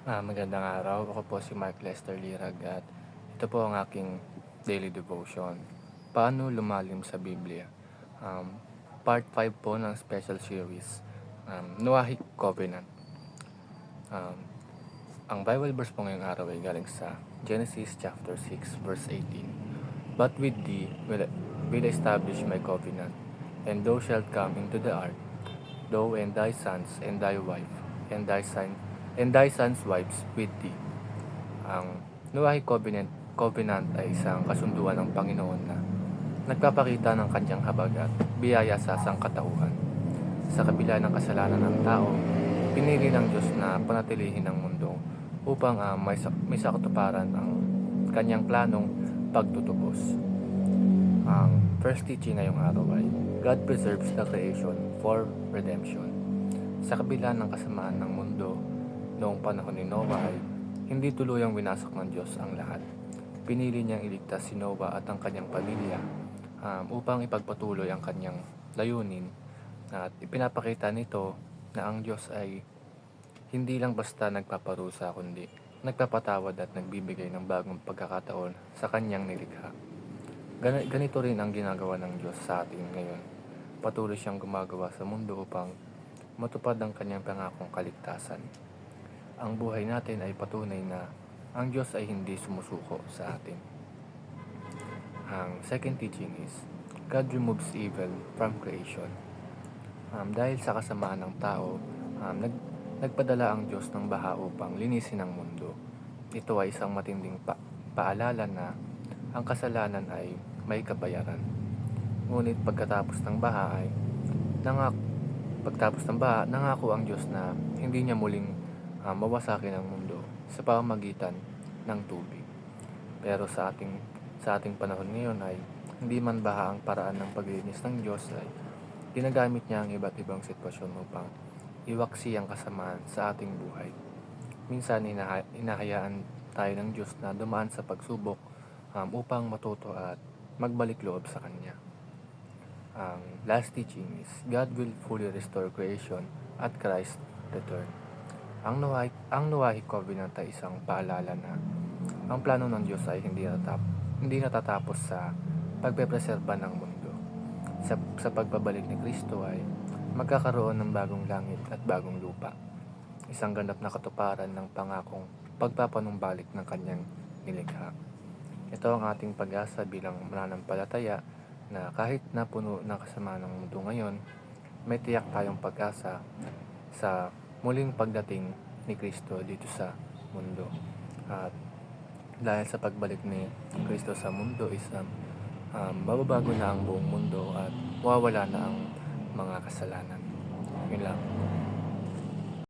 Magandang araw. Ako po si Mark Lester Lirag at ito po ang aking daily devotion. Paano lumalim sa Biblia? Um, Part 5 po ng special series, Noahic Covenant. Um, ang Bible verse po ngayong araw ay galing sa Genesis chapter 6 verse 18. But with thee will establish my covenant, and thou shalt come into the ark, thou and thy sons and thy wife, and thy sons' wives with thee. Ang Noahic Covenant ay isang kasunduan ng Panginoon na nagpapakita ng kanyang habag at biyaya sa sangkatauhan. Sa kabila ng kasalanan ng tao, pinili ng Diyos na panatilihin ang mundo upang may sakatuparan ang kanyang planong pagtutubos. Ang first teaching ngayong araw ay God preserves the creation for redemption. Sa kabila ng kasamaan ng mundo, noong panahon ni Noah ay hindi tuluyang winasak ng Diyos ang lahat. Pinili niyang iligtas si Noah at ang kanyang pamilya upang ipagpatuloy ang kanyang layunin at ipinapakita nito na ang Diyos ay hindi lang basta nagpaparusa kundi nagpapatawad at nagbibigay ng bagong pagkakataon sa kanyang nilikha. Ganito rin ang ginagawa ng Diyos sa atin ngayon. Patuloy siyang gumagawa sa mundo upang matupad ang kanyang pangakong kaligtasan. Ang buhay natin ay patunay na ang Diyos ay hindi sumusuko sa atin. Ang second teaching is, God removes evil from creation. Dahil sa kasamaan ng tao, nagpadala ang Diyos ng baha upang linisin ang mundo. Ito ay isang matinding paalala na ang kasalanan ay may kabayaran. Ngunit pagkatapos ng baha, nangako ang Diyos na hindi niya muling mawasakin ang mundo sa pamamagitan ng tubig. Pero sa ating panahon ngayon ay hindi man baha ang paraan ng paglinis ng Diyos, ay ginagamit niya ang iba't ibang sitwasyon upang iwaksi ang kasamaan sa ating buhay. Minsan hinahayaan tayo ng Diyos na dumaan sa pagsubok upang matuto at magbalik loob sa Kanya. Ang last teaching is, God will fully restore creation at Christ's return. Ang Noahic Covenant ay isang paalala na ang plano ng Diyos ay hindi natatapos sa pagpepreserba ng mundo. Sa pagbabalik ni Kristo ay magkakaroon ng bagong langit at bagong lupa. Isang ganap na katuparan ng pangakong pagpapanumbalik ng kanyang nilikha. Ito ang ating pag-asa bilang mananampalataya na kahit napuno ng kasama ng mundo ngayon, may tiyak tayong pag-asa sa muling pagdating ni Kristo dito sa mundo. At dahil sa pagbalik ni Kristo sa mundo is mababago na ang buong mundo at mawawala na ang mga kasalanan. Yun lang.